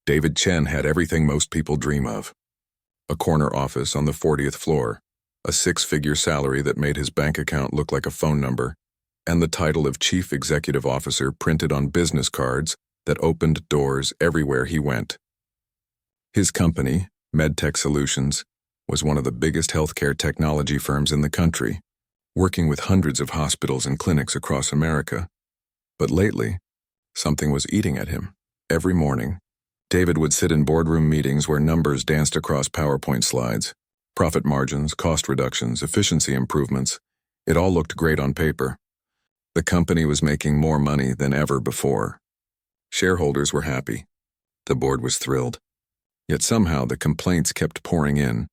David Chen had everything most people dream of. A corner office on the 40th floor, a six-figure salary that made his bank account look like a phone number, and the title of Chief Executive Officer printed on business cards that opened doors everywhere he went. His company, MedTech Solutions, was one of the biggest healthcare technology firms in the country, working with hundreds of hospitals and clinics across America. But lately, something was eating at him. Every morning, David would sit in boardroom meetings where numbers danced across PowerPoint slides. Profit margins, cost reductions, efficiency improvements. It all looked great on paper. The company was making more money than ever before. Shareholders were happy. The board was thrilled. Yet somehow the complaints kept pouring in.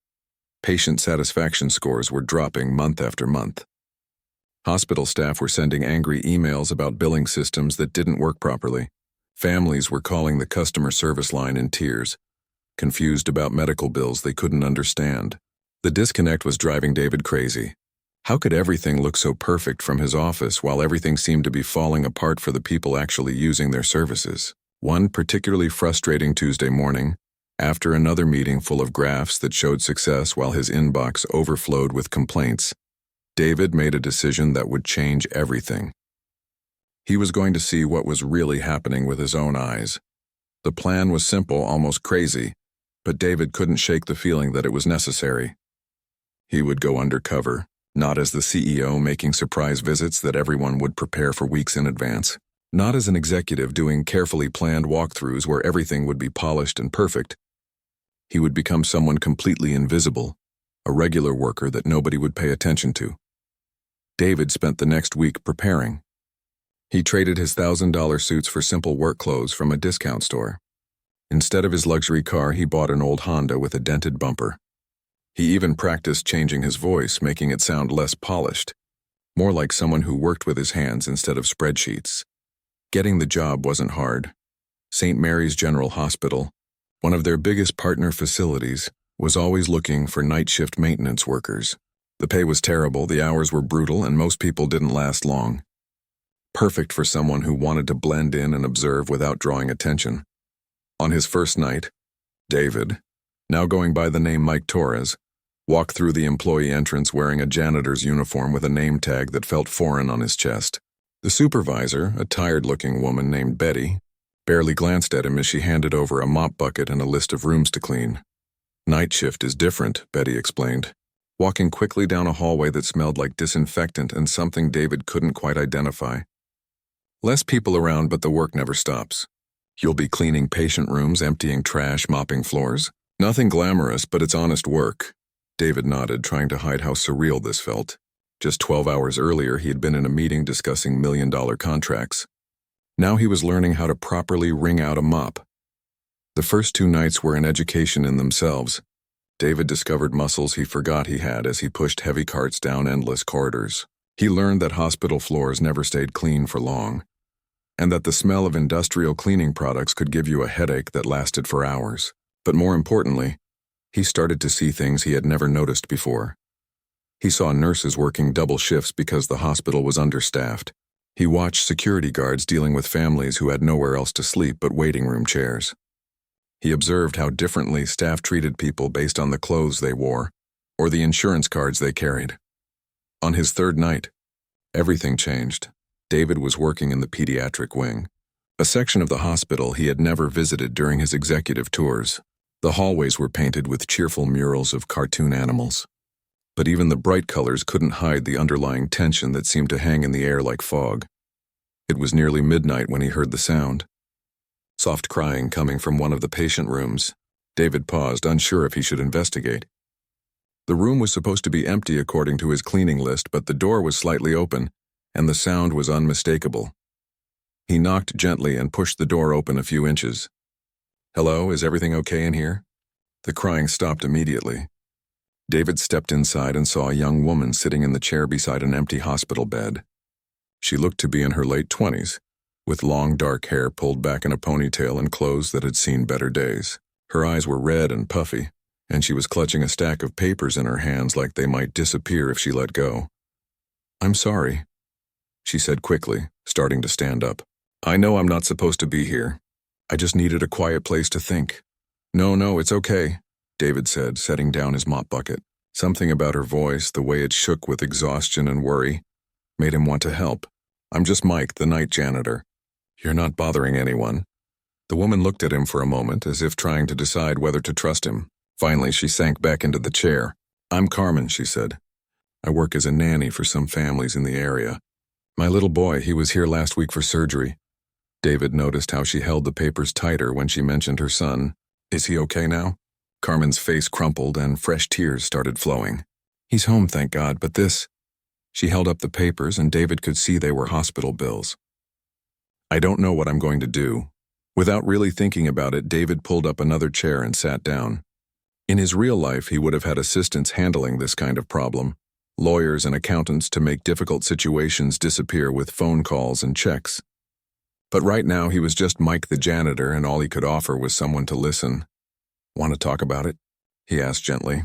Patient satisfaction scores were dropping month after month. Hospital staff were sending angry emails about billing systems that didn't work properly. Families were calling the customer service line in tears, confused about medical bills they couldn't understand. The disconnect was driving David crazy. How could everything look so perfect from his office while everything seemed to be falling apart for the people actually using their services? One particularly frustrating Tuesday morning, after another meeting full of graphs that showed success while his inbox overflowed with complaints, David made a decision that would change everything. He was going to see what was really happening with his own eyes. The plan was simple, almost crazy, but David couldn't shake the feeling that it was necessary. He would go undercover, not as the CEO making surprise visits that everyone would prepare for weeks in advance, not as an executive doing carefully planned walkthroughs where everything would be polished and perfect. He would become someone completely invisible, a regular worker that nobody would pay attention to. David spent the next week preparing. He traded his $1,000 suits for simple work clothes from a discount store. Instead of his luxury car, he bought an old Honda with a dented bumper. He even practiced changing his voice, making it sound less polished, more like someone who worked with his hands instead of spreadsheets. Getting the job wasn't hard. St. Mary's General Hospital, one of their biggest partner facilities, was always looking for night shift maintenance workers. The pay was terrible, the hours were brutal, and most people didn't last long. Perfect for someone who wanted to blend in and observe without drawing attention. On his first night, David, now going by the name Mike Torres, walked through the employee entrance wearing a janitor's uniform with a name tag that felt foreign on his chest. The supervisor, a tired-looking woman named Betty, barely glanced at him as she handed over a mop bucket and a list of rooms to clean. "Night shift is different," Betty explained, walking quickly down a hallway that smelled like disinfectant and something David couldn't quite identify. "Less people around, but the work never stops. You'll be cleaning patient rooms, emptying trash, mopping floors. Nothing glamorous, but it's honest work." David nodded, trying to hide how surreal this felt. Just 12 hours earlier, he had been in a meeting discussing million-dollar contracts. Now he was learning how to properly wring out a mop. The first 2 nights were an education in themselves. David discovered muscles he forgot he had as he pushed heavy carts down endless corridors. He learned that hospital floors never stayed clean for long, and that the smell of industrial cleaning products could give you a headache that lasted for hours. But more importantly, he started to see things he had never noticed before. He saw nurses working double shifts because the hospital was understaffed. He watched security guards dealing with families who had nowhere else to sleep but waiting room chairs. He observed how differently staff treated people based on the clothes they wore or the insurance cards they carried. On his third night, everything changed. David was working in the pediatric wing, a section of the hospital he had never visited during his executive tours. The hallways were painted with cheerful murals of cartoon animals. But even the bright colors couldn't hide the underlying tension that seemed to hang in the air like fog. It was nearly midnight when he heard the sound. Soft crying coming from one of the patient rooms. David paused, unsure if he should investigate. The room was supposed to be empty according to his cleaning list, but the door was slightly open, and the sound was unmistakable. He knocked gently and pushed the door open a few inches. "Hello, is everything okay in here?" The crying stopped immediately. David stepped inside and saw a young woman sitting in the chair beside an empty hospital bed. She looked to be in her late 20s, with long dark hair pulled back in a ponytail and clothes that had seen better days. Her eyes were red and puffy, and she was clutching a stack of papers in her hands like they might disappear if she let go. "I'm sorry," she said quickly, starting to stand up. "I know I'm not supposed to be here. I just needed a quiet place to think. No, it's okay, David said, setting down his mop bucket. Something about her voice, the way it shook with exhaustion and worry, made him want to help. I'm just Mike, the night janitor. You're not bothering anyone. The woman looked at him for a moment, as if trying to decide whether to trust him. Finally, she sank back into the chair. I'm Carmen, she said. I work as a nanny for some families in the area. My little boy, he was here last week for surgery. David noticed how she held the papers tighter when she mentioned her son. Is he okay now? Carmen's face crumpled and fresh tears started flowing. He's home, thank God, but this... She held up the papers and David could see they were hospital bills. I don't know what I'm going to do. Without really thinking about it, David pulled up another chair and sat down. In his real life, he would have had assistants handling this kind of problem, lawyers and accountants to make difficult situations disappear with phone calls and checks. But right now, he was just Mike the janitor, and all he could offer was someone to listen. Want to talk about it? He asked gently.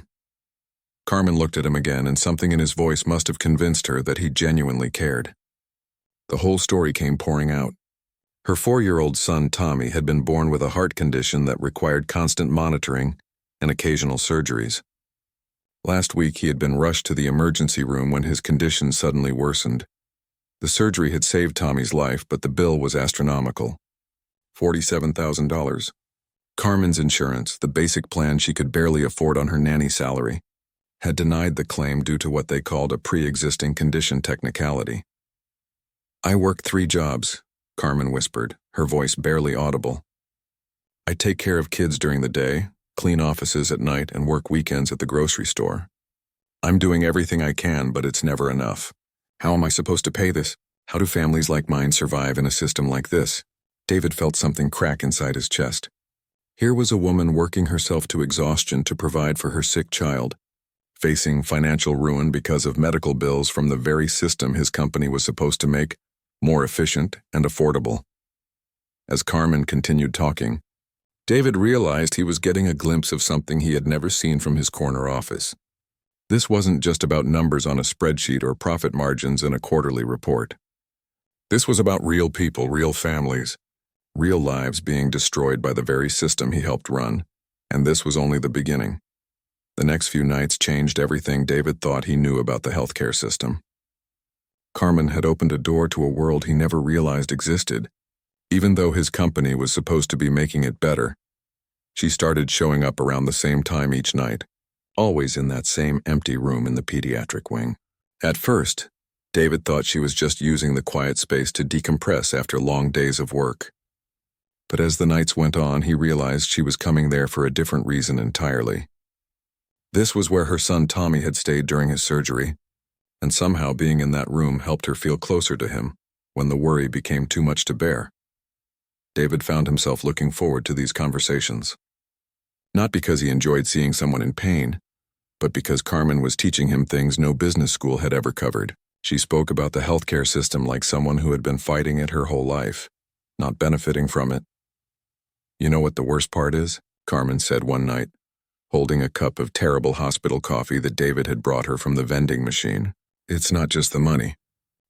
Carmen looked at him again, and something in his voice must have convinced her that he genuinely cared. The whole story came pouring out. Her 4-year-old son, Tommy, had been born with a heart condition that required constant monitoring and occasional surgeries. Last week, he had been rushed to the emergency room when his condition suddenly worsened. The surgery had saved Tommy's life, but the bill was astronomical. $47,000. Carmen's insurance, the basic plan she could barely afford on her nanny salary, had denied the claim due to what they called a pre-existing condition technicality. I work 3 jobs, Carmen whispered, her voice barely audible. I take care of kids during the day, clean offices at night, and work weekends at the grocery store. I'm doing everything I can, but it's never enough. How am I supposed to pay this? How do families like mine survive in a system like this? David felt something crack inside his chest. Here was a woman working herself to exhaustion to provide for her sick child, facing financial ruin because of medical bills from the very system his company was supposed to make more efficient and affordable. As Carmen continued talking, David realized he was getting a glimpse of something he had never seen from his corner office. This wasn't just about numbers on a spreadsheet or profit margins in a quarterly report. This was about real people, real families, real lives being destroyed by the very system he helped run, and this was only the beginning. The next few nights changed everything David thought he knew about the healthcare system. Carmen had opened a door to a world he never realized existed. Even though his company was supposed to be making it better, she started showing up around the same time each night, always in that same empty room in the pediatric wing. At first, David thought she was just using the quiet space to decompress after long days of work. But as the nights went on, he realized she was coming there for a different reason entirely. This was where her son Tommy had stayed during his surgery, and somehow being in that room helped her feel closer to him when the worry became too much to bear. David found himself looking forward to these conversations. Not because he enjoyed seeing someone in pain, but because Carmen was teaching him things no business school had ever covered. She spoke about the healthcare system like someone who had been fighting it her whole life, not benefiting from it. You know what the worst part is? Carmen said one night, holding a cup of terrible hospital coffee that David had brought her from the vending machine. It's not just the money.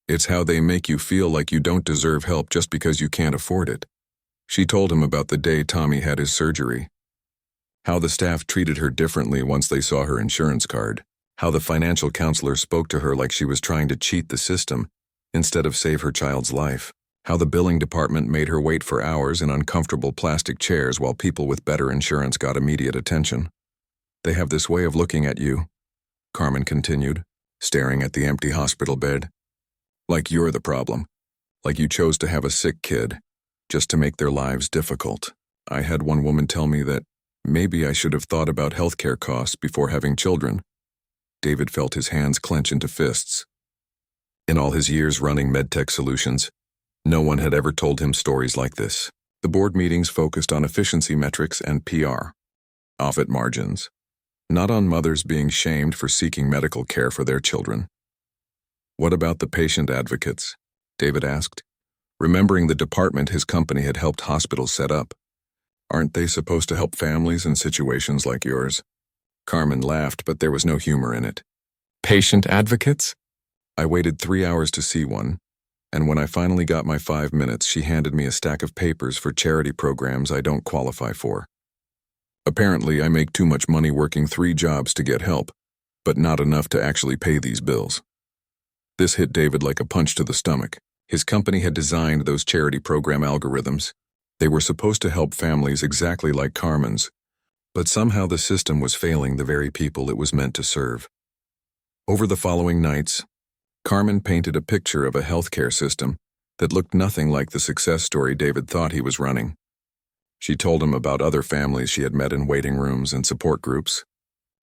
It's how they make you feel like you don't deserve help just because you can't afford it. She told him about the day Tommy had his surgery, how the staff treated her differently once they saw her insurance card, how the financial counselor spoke to her like she was trying to cheat the system instead of save her child's life, how the billing department made her wait for hours in uncomfortable plastic chairs while people with better insurance got immediate attention. They have this way of looking at you, Carmen continued, staring at the empty hospital bed. Like you're the problem, like you chose to have a sick kid, just to make their lives difficult. I had one woman tell me that maybe I should have thought about healthcare costs before having children. David felt his hands clench into fists. In all his years running MedTech solutions, no one had ever told him stories like this. The board meetings focused on efficiency metrics and PR, profit margins, not on mothers being shamed for seeking medical care for their children. What about the patient advocates? David asked, remembering the department his company had helped hospitals set up. Aren't they supposed to help families in situations like yours? Carmen laughed, but there was no humor in it. Patient advocates? I waited 3 hours to see one. And when I finally got my 5 minutes, she handed me a stack of papers for charity programs I don't qualify for. Apparently, I make too much money working 3 jobs to get help, but not enough to actually pay these bills. This hit David like a punch to the stomach. His company had designed those charity program algorithms. They were supposed to help families exactly like Carmen's, but somehow the system was failing the very people it was meant to serve. Over the following nights, Carmen painted a picture of a healthcare system that looked nothing like the success story David thought he was running. She told him about other families she had met in waiting rooms and support groups,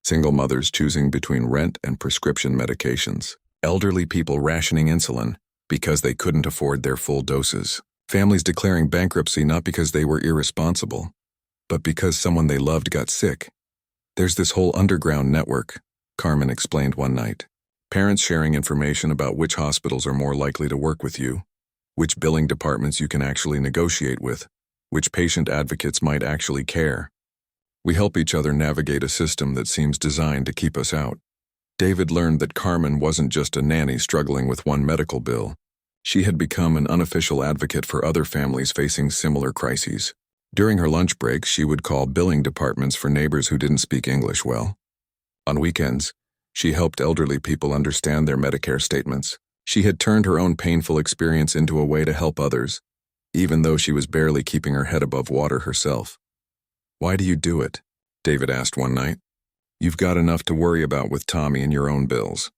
single mothers choosing between rent and prescription medications, elderly people rationing insulin because they couldn't afford their full doses, families declaring bankruptcy not because they were irresponsible, but because someone they loved got sick. There's this whole underground network, Carmen explained one night. Parents sharing information about which hospitals are more likely to work with you, which billing departments you can actually negotiate with, which patient advocates might actually care. We help each other navigate a system that seems designed to keep us out. David learned that Carmen wasn't just a nanny struggling with one medical bill. She had become an unofficial advocate for other families facing similar crises. During her lunch breaks, she would call billing departments for neighbors who didn't speak English well. On weekends, she helped elderly people understand their Medicare statements. She had turned her own painful experience into a way to help others, even though she was barely keeping her head above water herself. "Why do you do it?" David asked one night. "You've got enough to worry about with Tommy and your own bills.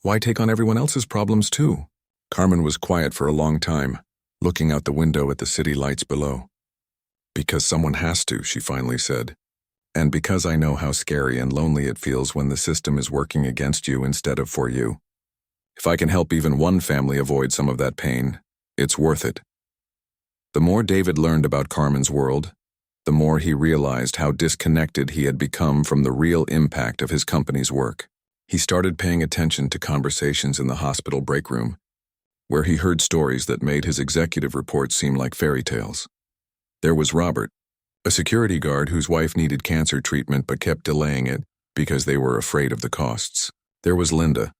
Why take on everyone else's problems too?" Carmen was quiet for a long time, looking out the window at the city lights below. "Because someone has to," she finally said. "And because I know how scary and lonely it feels when the system is working against you instead of for you. If I can help even one family avoid some of that pain, it's worth it." The more David learned about Carmen's world, the more he realized how disconnected he had become from the real impact of his company's work. He started paying attention to conversations in the hospital break room, where he heard stories that made his executive reports seem like fairy tales. There was Robert, a security guard whose wife needed cancer treatment but kept delaying it because they were afraid of the costs. There was Linda,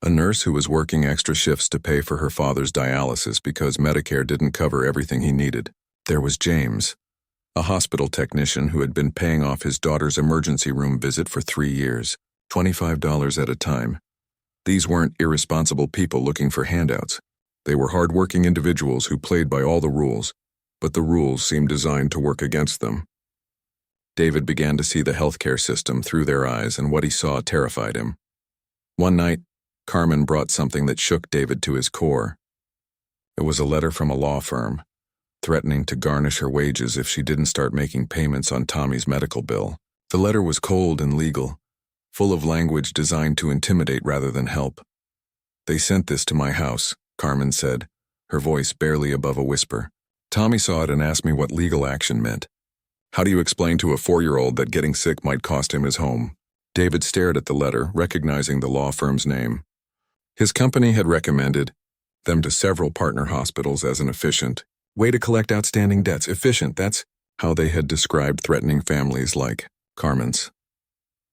a nurse who was working extra shifts to pay for her father's dialysis because Medicare didn't cover everything he needed. There was James, a hospital technician who had been paying off his daughter's emergency room visit for 3 years, $25 at a time. These weren't irresponsible people looking for handouts. They were hardworking individuals who played by all the rules, but the rules seemed designed to work against them. David began to see the healthcare system through their eyes, and what he saw terrified him. One night, Carmen brought something that shook David to his core. It was a letter from a law firm, threatening to garnish her wages if she didn't start making payments on Tommy's medical bill. The letter was cold and legal, full of language designed to intimidate rather than help. "They sent this to my house," Carmen said, her voice barely above a whisper. "Tommy saw it and asked me what legal action meant. How do you explain to a 4-year-old that getting sick might cost him his home?" David stared at the letter, recognizing the law firm's name. His company had recommended them to several partner hospitals as an efficient way to collect outstanding debts. Efficient, that's how they had described threatening families like Carmen's.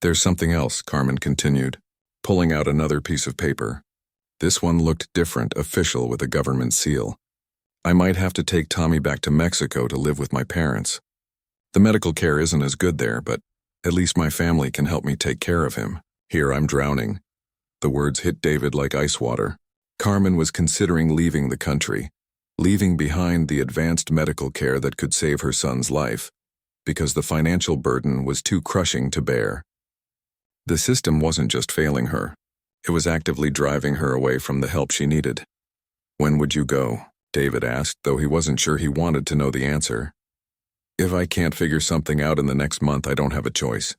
"There's something else," Carmen continued, pulling out another piece of paper. This one looked different, official with a government seal. "I might have to take Tommy back to Mexico to live with my parents. The medical care isn't as good there, but at least my family can help me take care of him. Here I'm drowning." The words hit David like ice water. Carmen was considering leaving the country, leaving behind the advanced medical care that could save her son's life, because the financial burden was too crushing to bear. The system wasn't just failing her. It was actively driving her away from the help she needed. "When would you go?" David asked, though he wasn't sure he wanted to know the answer. "If I can't figure something out in the next month, I don't have a choice,"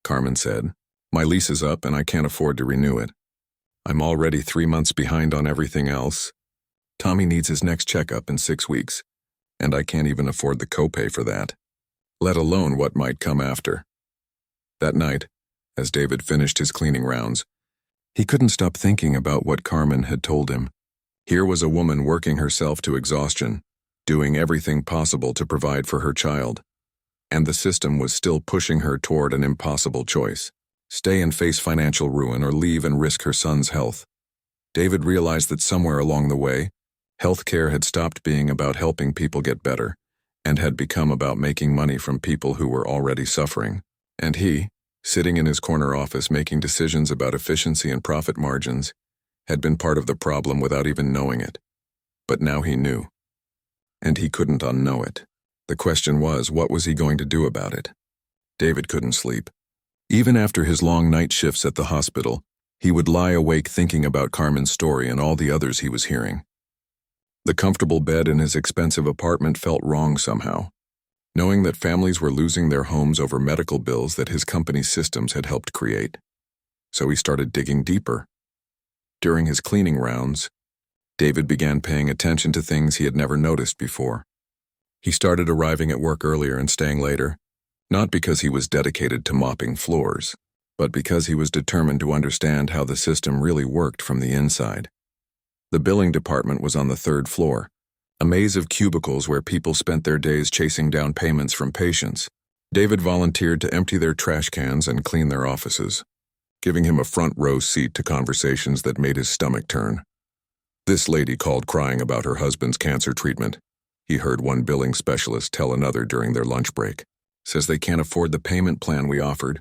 Carmen said. "My lease is up and I can't afford to renew it. I'm already 3 months behind on everything else. Tommy needs his next checkup in 6 weeks, and I can't even afford the copay for that, let alone what might come after." That night, as David finished his cleaning rounds, he couldn't stop thinking about what Carmen had told him. Here was a woman working herself to exhaustion, doing everything possible to provide for her child, and the system was still pushing her toward an impossible choice: stay and face financial ruin or leave and risk her son's health. David realized that somewhere along the way, Healthcare had stopped being about helping people get better and had become about making money from people who were already suffering. And he, sitting in his corner office making decisions about efficiency and profit margins, had been part of the problem without even knowing it. But now he knew. And he couldn't unknow it. The question was, what was he going to do about it? David couldn't sleep. Even after his long night shifts at the hospital, he would lie awake thinking about Carmen's story and all the others he was hearing. The comfortable bed in his expensive apartment felt wrong somehow, knowing that families were losing their homes over medical bills that his company's systems had helped create. So he started digging deeper. During his cleaning rounds, David began paying attention to things he had never noticed before. He started arriving at work earlier and staying later, not because he was dedicated to mopping floors, but because he was determined to understand how the system really worked from the inside. The billing department was on the 3rd floor, a maze of cubicles where people spent their days chasing down payments from patients. David volunteered to empty their trash cans and clean their offices, giving him a front-row seat to conversations that made his stomach turn. This lady called crying about her husband's cancer treatment. He heard one billing specialist tell another during their lunch break. Says they can't afford the payment plan we offered.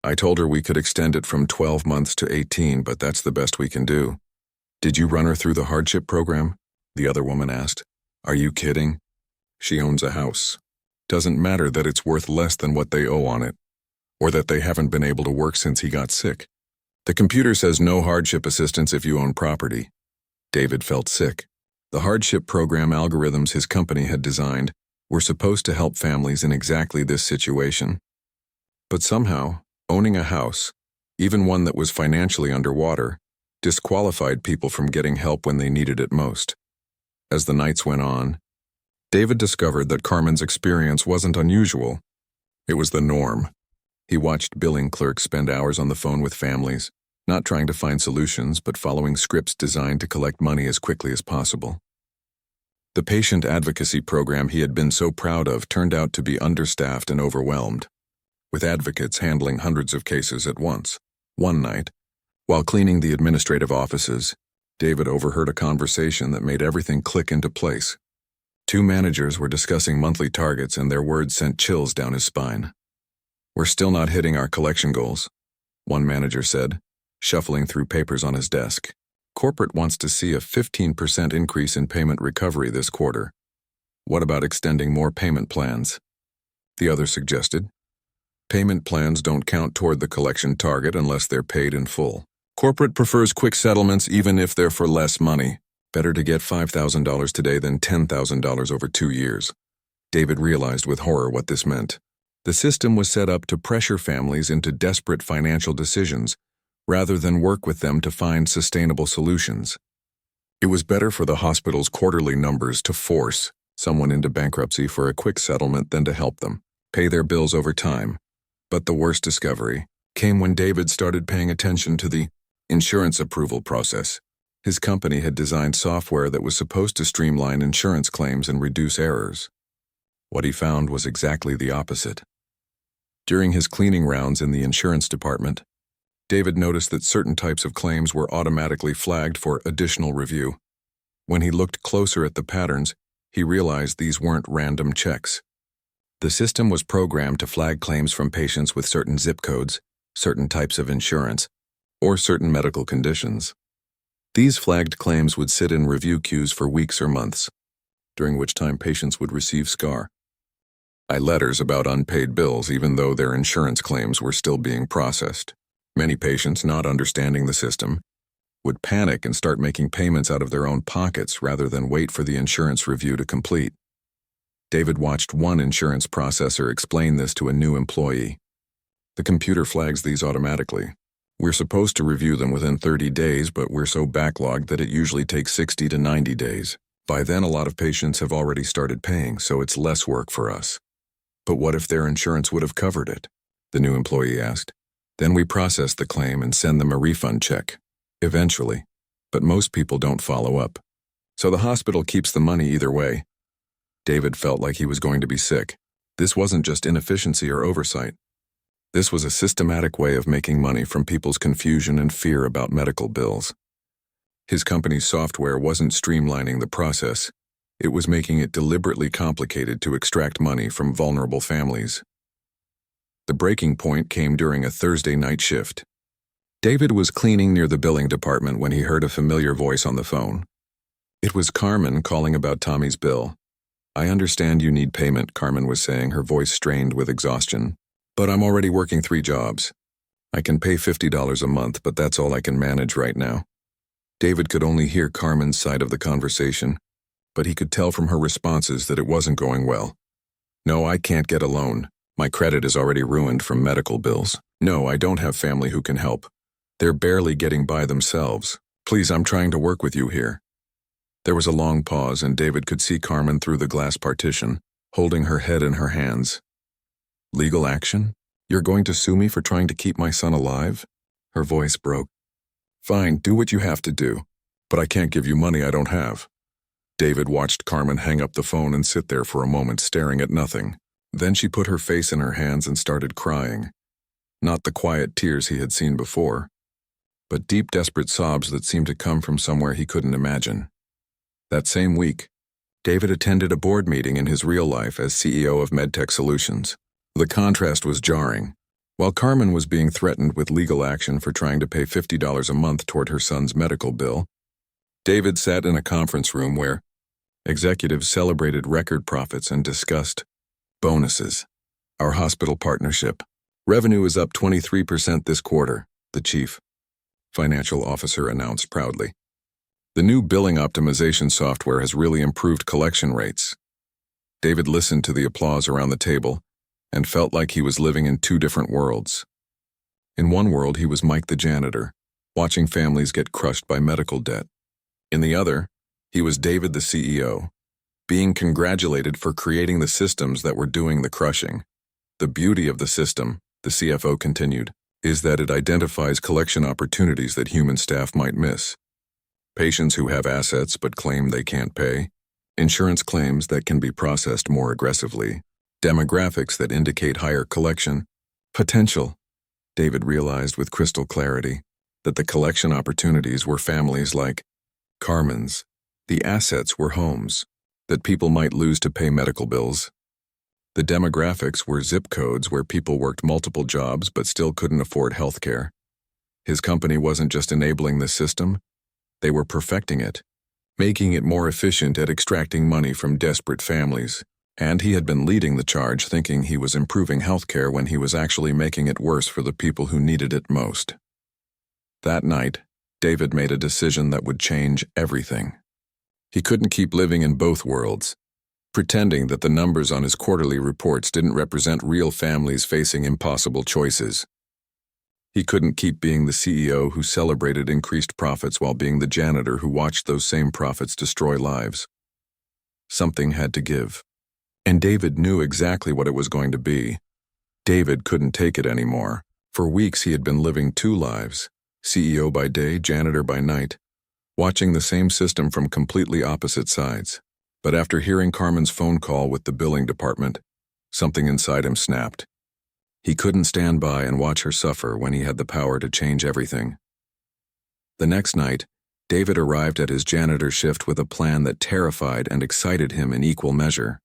I told her we could extend it from 12 months to 18, but that's the best we can do. Did you run her through the hardship program? The other woman asked. Are you kidding? She owns a house. Doesn't matter that it's worth less than what they owe on it, or that they haven't been able to work since he got sick. The computer says no hardship assistance if you own property. David felt sick. The hardship program algorithms his company had designed were supposed to help families in exactly this situation. But somehow, owning a house, even one that was financially underwater, disqualified people from getting help when they needed it most. As the nights went on, David discovered that Carmen's experience wasn't unusual. It was the norm. He watched billing clerks spend hours on the phone with families, not trying to find solutions but following scripts designed to collect money as quickly as possible. The patient advocacy program he had been so proud of turned out to be understaffed and overwhelmed, with advocates handling hundreds of cases at once. One night, while cleaning the administrative offices, David overheard a conversation that made everything click into place. Two managers were discussing monthly targets and their words sent chills down his spine. We're still not hitting our collection goals, one manager said, shuffling through papers on his desk. Corporate wants to see a 15% increase in payment recovery this quarter. What about extending more payment plans? The other suggested. Payment plans don't count toward the collection target unless they're paid in full. Corporate prefers quick settlements even if they're for less money. Better to get $5,000 today than $10,000 over 2 years. David realized with horror what this meant. The system was set up to pressure families into desperate financial decisions, rather than work with them to find sustainable solutions. It was better for the hospital's quarterly numbers to force someone into bankruptcy for a quick settlement than to help them pay their bills over time. But the worst discovery came when David started paying attention to the insurance approval process. His company had designed software that was supposed to streamline insurance claims and reduce errors. What he found was exactly the opposite. During his cleaning rounds in the insurance department, David noticed that certain types of claims were automatically flagged for additional review. When he looked closer at the patterns, he realized these weren't random checks. The system was programmed to flag claims from patients with certain zip codes, certain types of insurance, or certain medical conditions. These flagged claims would sit in review queues for weeks or months, during which time patients would receive letters about unpaid bills even though their insurance claims were still being processed. Many patients, not understanding the system, would panic and start making payments out of their own pockets rather than wait for the insurance review to complete. David watched one insurance processor explain this to a new employee. The computer flags these automatically. We're supposed to review them within 30 days, but we're so backlogged that it usually takes 60 to 90 days. By then, a lot of patients have already started paying, so it's less work for us. But what if their insurance would have covered it? The new employee asked. Then we process the claim and send them a refund check. Eventually. But most people don't follow up. So the hospital keeps the money either way. David felt like he was going to be sick. This wasn't just inefficiency or oversight. This was a systematic way of making money from people's confusion and fear about medical bills. His company's software wasn't streamlining the process. It was making it deliberately complicated to extract money from vulnerable families. The breaking point came during a Thursday night shift. David was cleaning near the billing department when he heard a familiar voice on the phone. It was Carmen calling about Tommy's bill. "I understand you need payment," Carmen was saying, her voice strained with exhaustion. "But I'm already working 3 jobs. I can pay $50 a month, but that's all I can manage right now." David could only hear Carmen's side of the conversation, but he could tell from her responses that it wasn't going well. "No, I can't get a loan. My credit is already ruined from medical bills. No, I don't have family who can help. They're barely getting by themselves. Please, I'm trying to work with you here." There was a long pause, and David could see Carmen through the glass partition, holding her head in her hands. "Legal action? You're going to sue me for trying to keep my son alive?" Her voice broke. "Fine, do what you have to do, but I can't give you money I don't have." David watched Carmen hang up the phone and sit there for a moment staring at nothing. Then she put her face in her hands and started crying. Not the quiet tears he had seen before, but deep, desperate sobs that seemed to come from somewhere he couldn't imagine. That same week, David attended a board meeting in his real life as CEO of MedTech Solutions. The contrast was jarring. While Carmen was being threatened with legal action for trying to pay $50 a month toward her son's medical bill, David sat in a conference room where executives celebrated record profits and discussed bonuses. "Our hospital partnership. Revenue is up 23% this quarter," the chief financial officer announced proudly. "The new billing optimization software has really improved collection rates." David listened to the applause around the table and felt like he was living in 2 different worlds. In one world, he was Mike the janitor, watching families get crushed by medical debt. In the other, he was David the CEO, being congratulated for creating the systems that were doing the crushing. "The beauty of the system," the CFO continued, "is that it identifies collection opportunities that human staff might miss. Patients who have assets but claim they can't pay, insurance claims that can be processed more aggressively, demographics that indicate higher collection potential." David realized with crystal clarity that the collection opportunities were families like Carmen's. The assets were homes that people might lose to pay medical bills. The demographics were zip codes where people worked multiple jobs but still couldn't afford health care. His company wasn't just enabling the system, they were perfecting it, making it more efficient at extracting money from desperate families. And he had been leading the charge, thinking he was improving healthcare when he was actually making it worse for the people who needed it most. That night, David made a decision that would change everything. He couldn't keep living in both worlds, pretending that the numbers on his quarterly reports didn't represent real families facing impossible choices. He couldn't keep being the CEO who celebrated increased profits while being the janitor who watched those same profits destroy lives. Something had to give. And David knew exactly what it was going to be. David couldn't take it anymore. For weeks he had been living 2 lives, CEO by day, janitor by night, watching the same system from completely opposite sides. But after hearing Carmen's phone call with the billing department, something inside him snapped. He couldn't stand by and watch her suffer when he had the power to change everything. The next night, David arrived at his janitor shift with a plan that terrified and excited him in equal measure.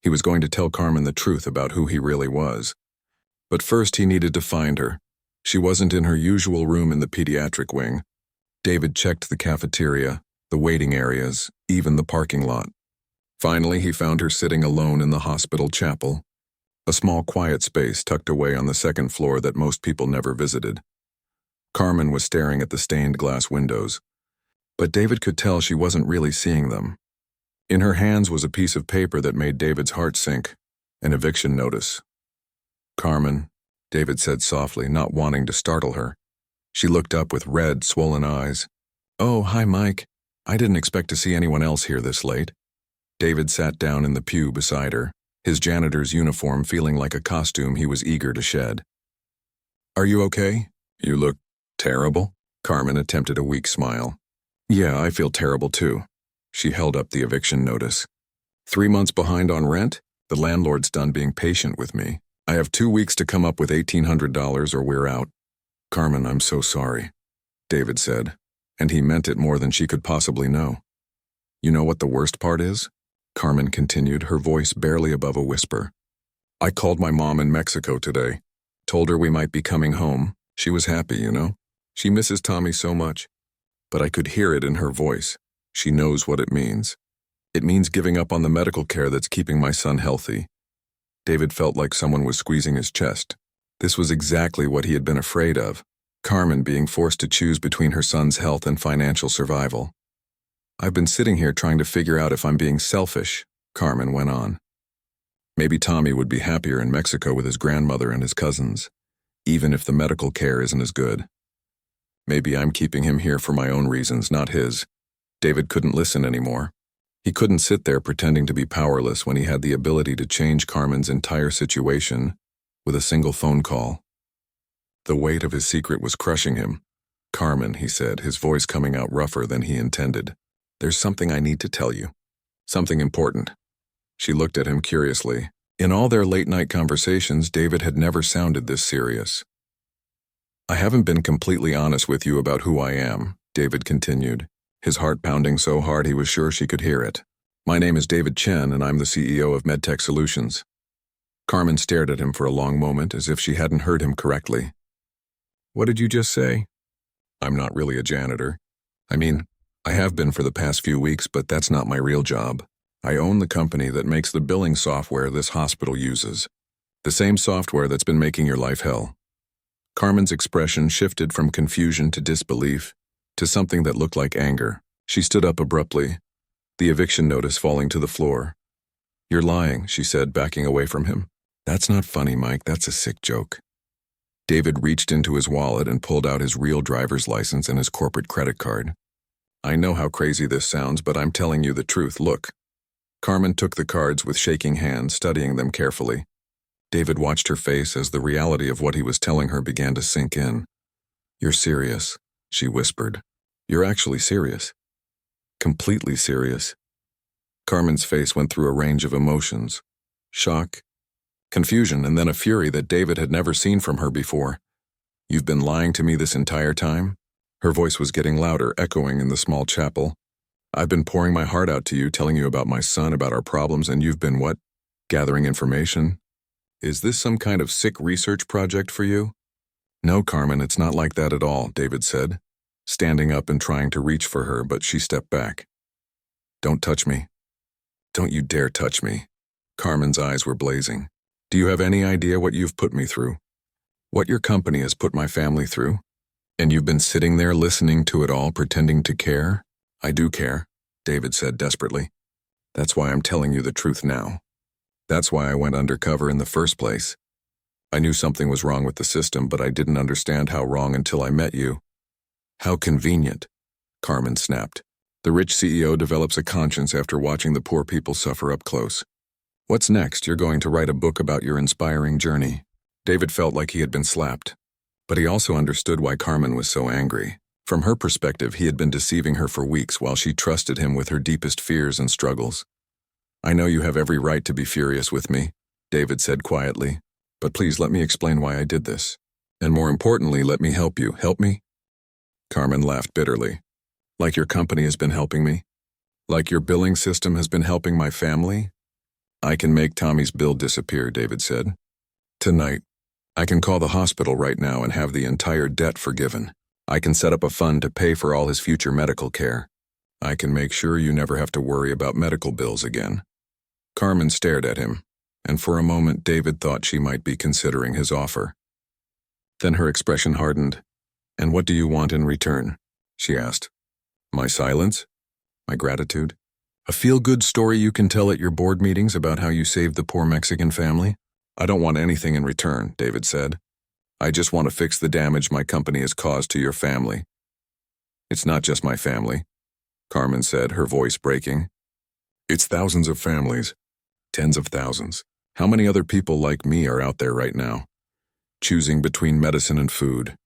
He was going to tell Carmen the truth about who he really was. But first he needed to find her. She wasn't in her usual room in the pediatric wing. David checked the cafeteria, the waiting areas, even the parking lot. Finally, he found her sitting alone in the hospital chapel, a small quiet space tucked away on the 2nd floor that most people never visited. Carmen was staring at the stained glass windows, but David could tell she wasn't really seeing them. In her hands was a piece of paper that made David's heart sink, an eviction notice. "Carmen," David said softly, not wanting to startle her. She looked up with red, swollen eyes. "Oh, hi, Mike. I didn't expect to see anyone else here this late." David sat down in the pew beside her, his janitor's uniform feeling like a costume he was eager to shed. "Are you okay? You look terrible." Carmen attempted a weak smile. "Yeah, I feel terrible too." She held up the eviction notice. 3 months behind on rent? The landlord's done being patient with me. I have 2 weeks to come up with $1,800 or we're out." "Carmen, I'm so sorry," David said, and he meant it more than she could possibly know. You know what the worst part is? Carmen continued, her voice barely above a whisper. I called my mom in Mexico today. Told her we might be coming home. She was happy, you know? She misses Tommy so much. But I could hear it in her voice. She knows what it means. It means giving up on the medical care that's keeping my son healthy. David felt like someone was squeezing his chest. This was exactly what he had been afraid of. Carmen being forced to choose between her son's health and financial survival. I've been sitting here trying to figure out if I'm being selfish, Carmen went on. Maybe Tommy would be happier in Mexico with his grandmother and his cousins, even if the medical care isn't as good. Maybe I'm keeping him here for my own reasons, not his. David couldn't listen anymore. He couldn't sit there pretending to be powerless when he had the ability to change Carmen's entire situation with a single phone call. The weight of his secret was crushing him. Carmen, he said, his voice coming out rougher than he intended. There's something I need to tell you. Something important. She looked at him curiously. In all their late-night conversations, David had never sounded this serious. I haven't been completely honest with you about who I am, David continued, his heart pounding so hard he was sure she could hear it. My name is David Chen, and I'm the CEO of MedTech Solutions. Carmen stared at him for a long moment as if she hadn't heard him correctly. What did you just say? I'm not really a janitor. I have been for the past few weeks, but that's not my real job. I own the company that makes the billing software this hospital uses. The same software that's been making your life hell. Carmen's expression shifted from confusion to disbelief to something that looked like anger. She stood up abruptly, the eviction notice falling to the floor. You're lying, she said, backing away from him. That's not funny, Mike. That's a sick joke. David reached into his wallet and pulled out his real driver's license and his corporate credit card. I know how crazy this sounds, but I'm telling you the truth. Look. Carmen took the cards with shaking hands, studying them carefully. David watched her face as the reality of what he was telling her began to sink in. You're serious, she whispered. You're actually serious. Completely serious. Carmen's face went through a range of emotions. Shock, confusion, and then a fury that David had never seen from her before. You've been lying to me this entire time? Her voice was getting louder, echoing in the small chapel. I've been pouring my heart out to you, telling you about my son, about our problems, and you've been what? Gathering information? Is this some kind of sick research project for you? No, Carmen, it's not like that at all, David said, standing up and trying to reach for her, but she stepped back. Don't touch me. Don't you dare touch me. Carmen's eyes were blazing. Do you have any idea what you've put me through? What your company has put my family through? And you've been sitting there listening to it all, pretending to care? I do care, David said desperately. That's why I'm telling you the truth now. That's why I went undercover in the first place. I knew something was wrong with the system, but I didn't understand how wrong until I met you. How convenient, Carmen snapped. The rich CEO develops a conscience after watching the poor people suffer up close. What's next? You're going to write a book about your inspiring journey. David felt like he had been slapped. But he also understood why Carmen was so angry. From her perspective, he had been deceiving her for weeks while she trusted him with her deepest fears and struggles. I know you have every right to be furious with me, David said quietly, but please let me explain why I did this. And more importantly, let me help you. Help me? Carmen laughed bitterly. Like your company has been helping me? Like your billing system has been helping my family? I can make Tommy's bill disappear, David said. Tonight. I can call the hospital right now and have the entire debt forgiven. I can set up a fund to pay for all his future medical care. I can make sure you never have to worry about medical bills again. Carmen stared at him, and for a moment David thought she might be considering his offer. Then her expression hardened. And what do you want in return? She asked. My silence? My gratitude? A feel-good story you can tell at your board meetings about how you saved the poor Mexican family? I don't want anything in return, David said. I just want to fix the damage my company has caused to your family. It's not just my family, Carmen said, her voice breaking. It's thousands of families, tens of thousands. How many other people like me are out there right now, choosing between medicine and food,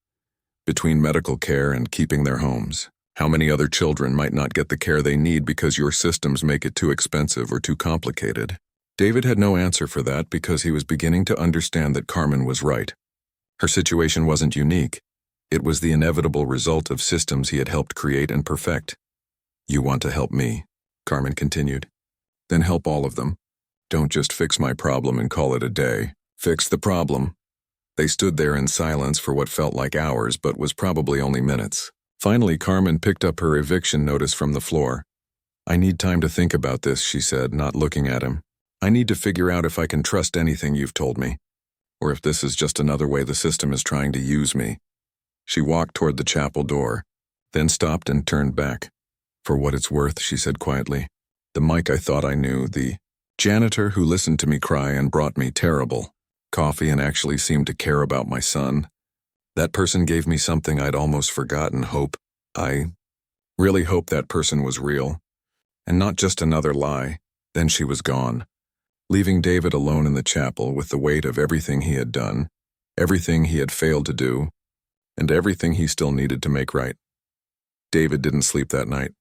between medical care and keeping their homes? How many other children might not get the care they need because your systems make it too expensive or too complicated? David had no answer for that because he was beginning to understand that Carmen was right. Her situation wasn't unique. It was the inevitable result of systems he had helped create and perfect. "You want to help me," Carmen continued. "Then help all of them. Don't just fix my problem and call it a day. Fix the problem." They stood there in silence for what felt like hours but was probably only minutes. Finally, Carmen picked up her eviction notice from the floor. "I need time to think about this," she said, not looking at him. "I need to figure out if I can trust anything you've told me, or if this is just another way the system is trying to use me." She walked toward the chapel door, then stopped and turned back. "For what it's worth," she said quietly, "the Mike I thought I knew, the janitor who listened to me cry and brought me terrible coffee and actually seemed to care about my son, that person gave me something I'd almost forgotten, hope. I really hope that person was real, and not just another lie." Then she was gone, leaving David alone in the chapel with the weight of everything he had done, everything he had failed to do, and everything he still needed to make right. David didn't sleep that night.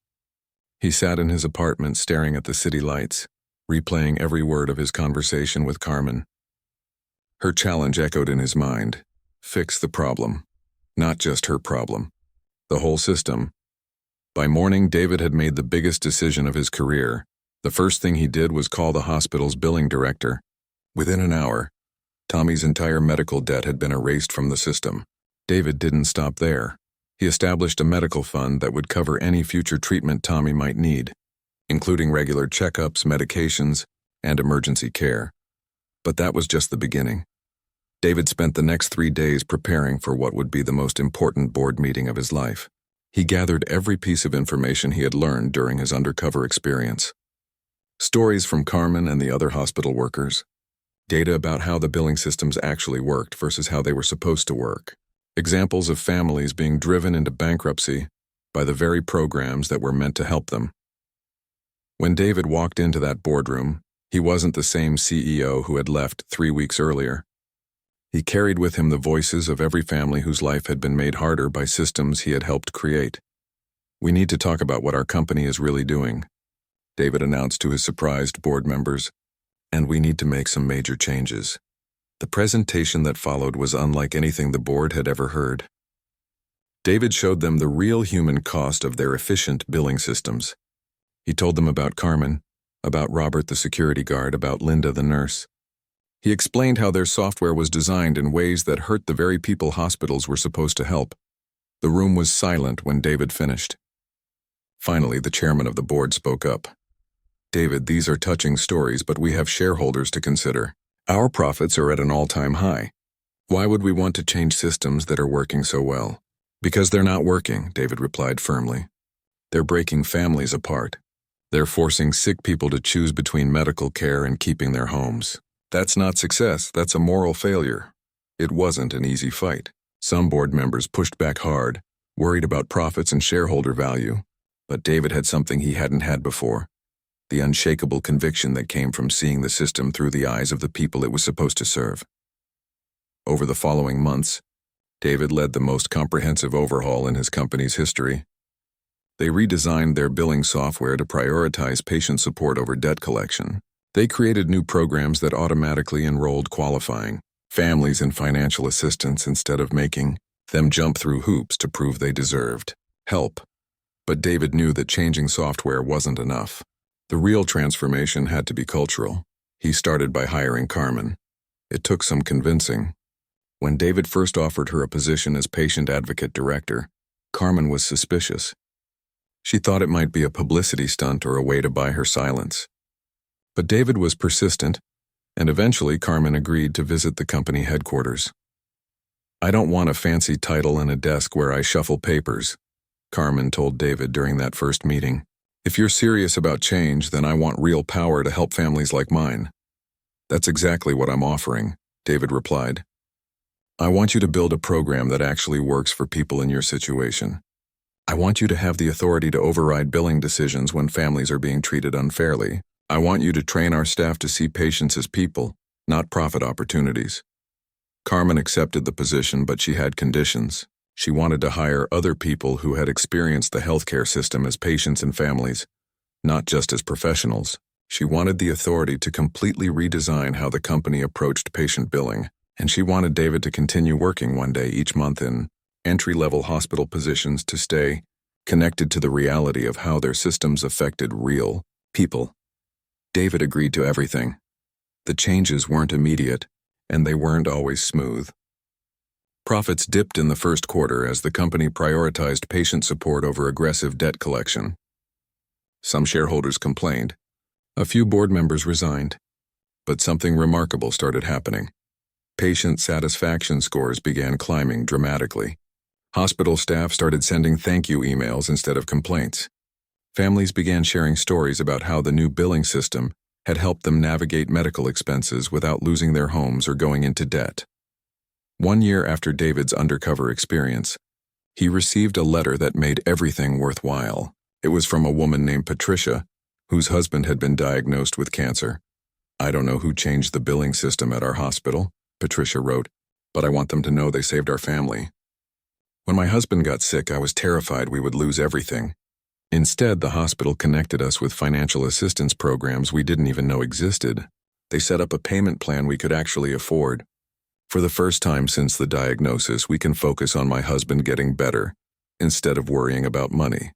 He sat in his apartment staring at the city lights, replaying every word of his conversation with Carmen. Her challenge echoed in his mind. Fix the problem. Not just her problem. The whole system. By morning, David had made the biggest decision of his career. The first thing he did was call the hospital's billing director. Within an hour, Tommy's entire medical debt had been erased from the system. David didn't stop there. He established a medical fund that would cover any future treatment Tommy might need, including regular checkups, medications, and emergency care. But that was just the beginning. David spent the next 3 days preparing for what would be the most important board meeting of his life. He gathered every piece of information he had learned during his undercover experience. Stories from Carmen and the other hospital workers. Data about how the billing systems actually worked versus how they were supposed to work. Examples of families being driven into bankruptcy by the very programs that were meant to help them. When David walked into that boardroom, he wasn't the same CEO who had left 3 weeks earlier. He carried with him the voices of every family whose life had been made harder by systems he had helped create. "We need to talk about what our company is really doing," David announced to his surprised board members, "and we need to make some major changes." The presentation that followed was unlike anything the board had ever heard. David showed them the real human cost of their efficient billing systems. He told them about Carmen, about Robert the security guard, about Linda the nurse. He explained how their software was designed in ways that hurt the very people hospitals were supposed to help. The room was silent when David finished. Finally, the chairman of the board spoke up. "David, these are touching stories, but we have shareholders to consider. Our profits are at an all-time high. Why would we want to change systems that are working so well?" "Because they're not working," David replied firmly. "They're breaking families apart. They're forcing sick people to choose between medical care and keeping their homes. That's not success, that's a moral failure." It wasn't an easy fight. Some board members pushed back hard, worried about profits and shareholder value, but David had something he hadn't had before. The unshakable conviction that came from seeing the system through the eyes of the people it was supposed to serve. Over the following months, David led the most comprehensive overhaul in his company's history. They redesigned their billing software to prioritize patient support over debt collection. They created new programs that automatically enrolled qualifying families in financial assistance instead of making them jump through hoops to prove they deserved help. But David knew that changing software wasn't enough. The real transformation had to be cultural. He started by hiring Carmen. It took some convincing. When David first offered her a position as patient advocate director, Carmen was suspicious. She thought it might be a publicity stunt or a way to buy her silence. But David was persistent, and eventually Carmen agreed to visit the company headquarters. "I don't want a fancy title and a desk where I shuffle papers," Carmen told David during that first meeting. "If you're serious about change, then I want real power to help families like mine." "That's exactly what I'm offering," David replied. "I want you to build a program that actually works for people in your situation. I want you to have the authority to override billing decisions when families are being treated unfairly. I want you to train our staff to see patients as people, not profit opportunities." Carmen accepted the position, but she had conditions. She wanted to hire other people who had experienced the healthcare system as patients and families, not just as professionals. She wanted the authority to completely redesign how the company approached patient billing, and she wanted David to continue working one day each month in entry-level hospital positions to stay connected to the reality of how their systems affected real people. David agreed to everything. The changes weren't immediate, and they weren't always smooth. Profits dipped in the first quarter as the company prioritized patient support over aggressive debt collection. Some shareholders complained. A few board members resigned. But something remarkable started happening. Patient satisfaction scores began climbing dramatically. Hospital staff started sending thank you emails instead of complaints. Families began sharing stories about how the new billing system had helped them navigate medical expenses without losing their homes or going into debt. 1 year after David's undercover experience, he received a letter that made everything worthwhile. It was from a woman named Patricia, whose husband had been diagnosed with cancer. "I don't know who changed the billing system at our hospital," Patricia wrote, "but I want them to know they saved our family. When my husband got sick, I was terrified we would lose everything. Instead, the hospital connected us with financial assistance programs we didn't even know existed. They set up a payment plan we could actually afford. For the first time since the diagnosis, we can focus on my husband getting better, instead of worrying about money."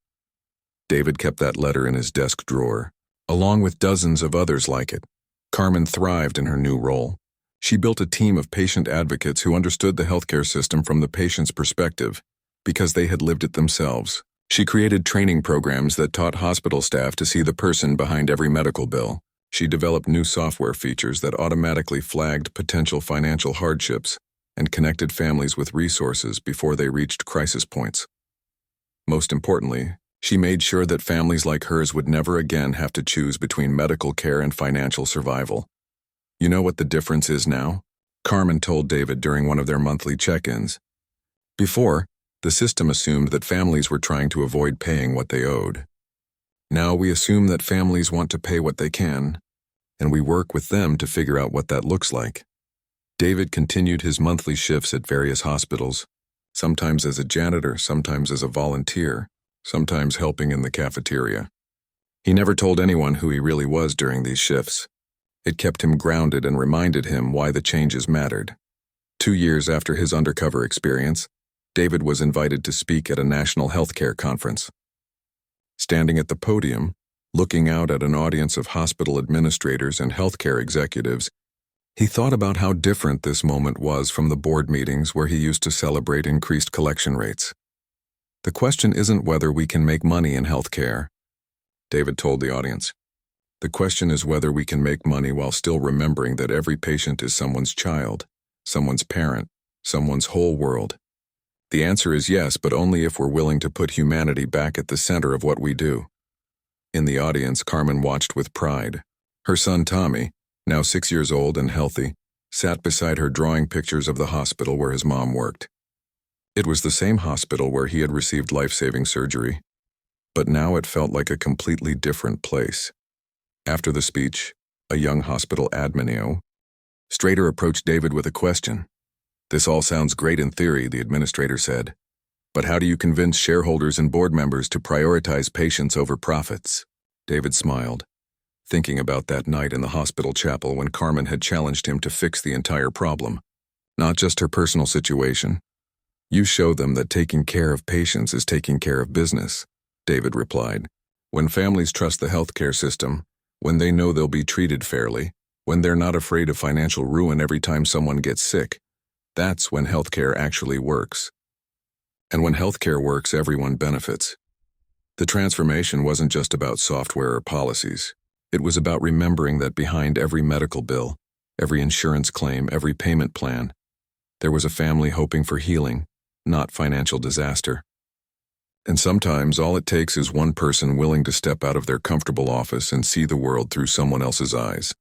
David kept that letter in his desk drawer, along with dozens of others like it. Carmen thrived in her new role. She built a team of patient advocates who understood the healthcare system from the patient's perspective, because they had lived it themselves. She created training programs that taught hospital staff to see the person behind every medical bill. She developed new software features that automatically flagged potential financial hardships and connected families with resources before they reached crisis points. Most importantly, she made sure that families like hers would never again have to choose between medical care and financial survival. "You know what the difference is now?" Carmen told David during one of their monthly check-ins. "Before, the system assumed that families were trying to avoid paying what they owed. Now we assume that families want to pay what they can, and we work with them to figure out what that looks like." David continued his monthly shifts at various hospitals, sometimes as a janitor, sometimes as a volunteer, sometimes helping in the cafeteria. He never told anyone who he really was during these shifts. It kept him grounded and reminded him why the changes mattered. 2 years after his undercover experience, David was invited to speak at a national healthcare conference. Standing at the podium, looking out at an audience of hospital administrators and healthcare executives, he thought about how different this moment was from the board meetings where he used to celebrate increased collection rates. "The question isn't whether we can make money in healthcare," David told the audience. "The question is whether we can make money while still remembering that every patient is someone's child, someone's parent, someone's whole world. The answer is yes, but only if we're willing to put humanity back at the center of what we do." In the audience, Carmen watched with pride. Her son Tommy, now 6 years old and healthy, sat beside her drawing pictures of the hospital where his mom worked. It was the same hospital where he had received life-saving surgery, but now it felt like a completely different place. After the speech, a young hospital admin Strader approached David with a question. "This all sounds great in theory," the administrator said. "But how do you convince shareholders and board members to prioritize patients over profits?" David smiled, thinking about that night in the hospital chapel when Carmen had challenged him to fix the entire problem, not just her personal situation. "You show them that taking care of patients is taking care of business," David replied. "When families trust the healthcare system, when they know they'll be treated fairly, when they're not afraid of financial ruin every time someone gets sick, that's when healthcare actually works. And when healthcare works, everyone benefits." The transformation wasn't just about software or policies. It was about remembering that behind every medical bill, every insurance claim, every payment plan, there was a family hoping for healing, not financial disaster. And sometimes all it takes is one person willing to step out of their comfortable office and see the world through someone else's eyes.